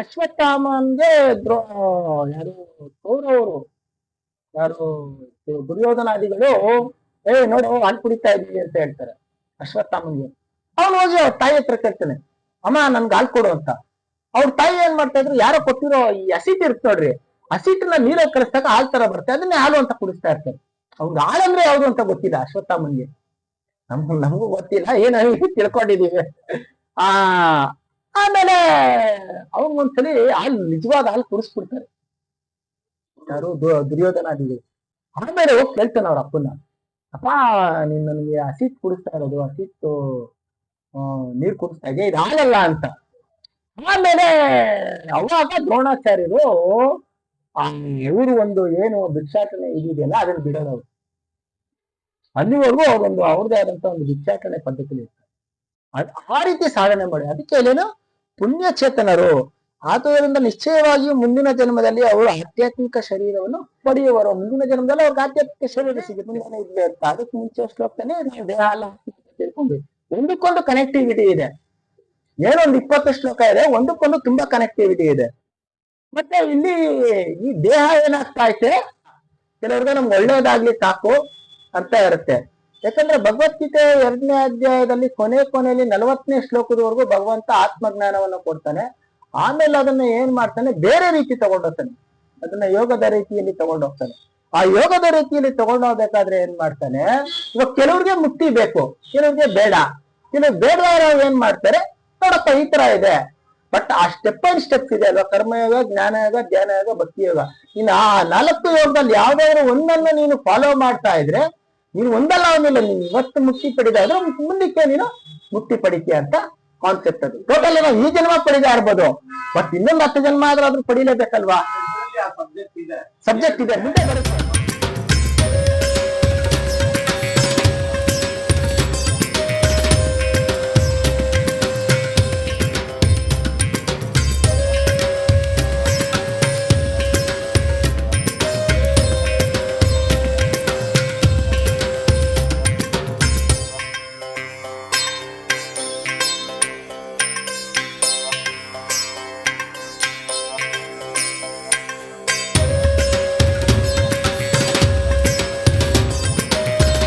ಅಶ್ವತ್ಥಾಮನ್ಗೆ ದ್ರೋ ಯಾರು ಕೌರವರು ಯಾರು ದುರ್ಯೋಧನಾದಿಗಳು ನೋಡು ಹಾಲು ಕುಡಿತಾ ಇದೀವಿ ಅಂತ ಹೇಳ್ತಾರೆ ಅಶ್ವತ್ಥಾಮನ್ಗೆ. ಅವನು ಹೋಗಿ ಅವ್ರ ತಾಯಿ ಹತ್ರ ಕೇಳ್ತಾನೆ, ಅಮ್ಮ ನನ್ಗೆ ಹಾಲು ಕೊಡು ಅಂತ. ಅವ್ರ ತಾಯಿ ಏನ್ ಮಾಡ್ತಾ ಇದ್ರು, ಯಾರೋ ಕೊಟ್ಟಿರೋ ಈ ಹಸಿಟ್ ಇರುತ್ತೆ ನೋಡ್ರಿ, ಹಸಿಟ್ಟನ್ನ ನೀರಲ್ಲಿ ಕಳಿಸ್ದಾಗ ಹಾಲ್ ತರ ಬರುತ್ತೆ, ಅದನ್ನೇ ಹಾಲು ಅಂತ ಕುಡಿಸ್ತಾ ಇರ್ತಾರೆ. ಅವ್ರಿಗೆ ಹಾಲಂದ್ರೆ ಯಾವ್ದು ಅಂತ ಗೊತ್ತಿಲ್ಲ ಅಶ್ವತ್ಥಾಮನ್ಗೆ, ನಮಗೂ ಗೊತ್ತಿಲ್ಲ, ಏನ್ ತಿಳ್ಕೊಂಡಿದೀವಿ. ಆ ಆಮೇಲೆ ಅವ್ರಿಗೊಂದ್ಸಲಿ ಹಾಲು ನಿಜವಾದ ಹಾಲು ಕುಡಿಸ್ಬಿಡ್ತಾರೆ ಯಾರು ದುರ್ಯೋಧನಾದಿಗಳು. ಆಮೇಲೆ ಹೋಗಿ ಕೇಳ್ತಾನೆ ಅವ್ರ ಅಪ್ಪನ, ಅಪ್ಪ ನೀನ್ ನನಗೆ ಹಸಿಟ್ಟು ಕುಡಿಸ್ತಾ ಇರೋದು, ಹಸಿಟ್ಟು ನೀರ್ ಕುಡಿಸ್ತಾ ಇದೆ, ಇದು ಹಾಲಲ್ಲ ಅಂತ. ಆಮೇಲೆ ಅವಾಗ ದ್ರೋಣಾಚಾರ್ಯರು ಇವರು ಒಂದು ಏನು ಭಿಕ್ಷಾಟನೆ ಇದೆಯಲ್ಲ ಅದನ್ನ ಬಿಡೋದು ಅವ್ರು. ಅಲ್ಲಿವರೆಗೂ ಅವ್ರೊಂದು ಅವ್ರದೇ ಆದಂತ ಒಂದು ಭಿಕ್ಷಾಟನೆ ಪದ್ಧತಿ ಇರ್ತಾರೆ. ಆ ರೀತಿ ಸಾಧನೆ ಮಾಡಿ ಅದಕ್ಕೆ ಅಲ್ಲೇನು ಪುಣ್ಯಚೇತನರು ಆದುದರಿಂದ ನಿಶ್ಚಯವಾಗಿಯೂ ಮುಂದಿನ ಜನ್ಮದಲ್ಲಿ ಅವರು ಆಧ್ಯಾತ್ಮಿಕ ಶರೀರವನ್ನು ಪಡೆಯುವರು. ಮುಂದಿನ ಜನ್ಮದಲ್ಲಿ ಅವ್ರಿಗೆ ಆಧ್ಯಾತ್ಮಿಕ ಶರೀರ ಸಿಗುತ್ತೆ, ಮುಂದೆ ಇದ್ದೇ ಇರ್ತಾ. ಅದಕ್ಕೆ ಮುಂಚೆ ಶ್ಲೋಕನೇ ದೇಹ ಎಲ್ಲ ತಿಳ್ಕೊಂಡು ಒಂದಕ್ಕೊಂದು ಕನೆಕ್ಟಿವಿಟಿ ಇದೆ. ಏನೊಂದು 20 ಶ್ಲೋಕ ಇದೆ, ಒಂದಕ್ಕೊಂದು ತುಂಬಾ ಕನೆಕ್ಟಿವಿಟಿ ಇದೆ. ಮತ್ತೆ ಇಲ್ಲಿ ಈ ದೇಹ ಏನಾಗ್ತಾ ಐತೆ, ಕೆಲವ್ರಿಗೆ ನಮ್ಗೆ ಒಳ್ಳೇದಾಗ್ಲಿ ಸಾಕು ಅಂತ ಇರುತ್ತೆ. ಯಾಕಂದ್ರೆ ಭಗವದ್ಗೀತೆ 2ನೇ ಅಧ್ಯಾಯದಲ್ಲಿ ಕೊನೆಯಲ್ಲಿ 40ನೇ ಶ್ಲೋಕದವರೆಗೂ ಭಗವಂತ ಆತ್ಮಜ್ಞಾನವನ್ನು ಕೊಡ್ತಾನೆ. ಆಮೇಲೆ ಅದನ್ನ ಏನ್ ಮಾಡ್ತಾನೆ, ಬೇರೆ ರೀತಿ ತಗೊಂಡೋಗ್ತಾನೆ, ಅದನ್ನ ಯೋಗದ ರೀತಿಯಲ್ಲಿ ತಗೊಂಡೋಗ್ತಾನೆ. ಆ ಯೋಗದ ರೀತಿಯಲ್ಲಿ ತಗೊಂಡೋಗ್ಬೇಕಾದ್ರೆ ಏನ್ ಮಾಡ್ತಾನೆ, ಇವಾಗ ಕೆಲವ್ರಿಗೆ ಮುಕ್ತಿ ಬೇಕು, ಕೆಲವ್ರಿಗೆ ಬೇಡ. ಕೆಲವು ಬೇಡದವರು ಏನ್ ಮಾಡ್ತಾರೆ, ನೋಡಪ್ಪ ಈ ತರ ಇದೆ, ಬಟ್ ಆ ಸ್ಟೆಪ್ ಬೈ ಸ್ಟೆಪ್ಸ್ ಇದೆ ಅಲ್ವಾ, ಕರ್ಮಯೋಗ, ಜ್ಞಾನಯೋಗ, ಧ್ಯಾನಯೋಗ, ಭಕ್ತಿ ಯೋಗ. ಇನ್ನು ಆ 4 ಯೋಗದಲ್ಲಿ ಯಾವ್ದಾದ್ರು ಒಂದನ್ನು ನೀನು ಫಾಲೋ ಮಾಡ್ತಾ ಇದ್ರೆ ನೀನು ಒಂದಲ್ಲ ಒಂದಿಲ್ಲ, ನೀನು ಇವತ್ತು ಮುಕ್ತಿ ಪಡಿದಾದ್ರೆ ಮುಂದಕ್ಕೆ ನೀನು ಮುಕ್ತಿ ಪಡಿತೀಯ ಅಂತ ಕಾನ್ಸೆಪ್ಟ್. ಅದು ಟೋಟಲ್ ನಾವು ಈ ಜನ್ಮ ಪಡಿತಾ ಇರ್ಬೋದು, ಬಟ್ ಇನ್ನೊಂದು 10 ಜನ್ಮ ಆದ್ರೂ ಪಡಿಲೇಬೇಕಲ್ವಾ, ಸಬ್ಜೆಕ್ಟ್ ಇದೆ ಮುಂದೆ ಬರುತ್ತೆ.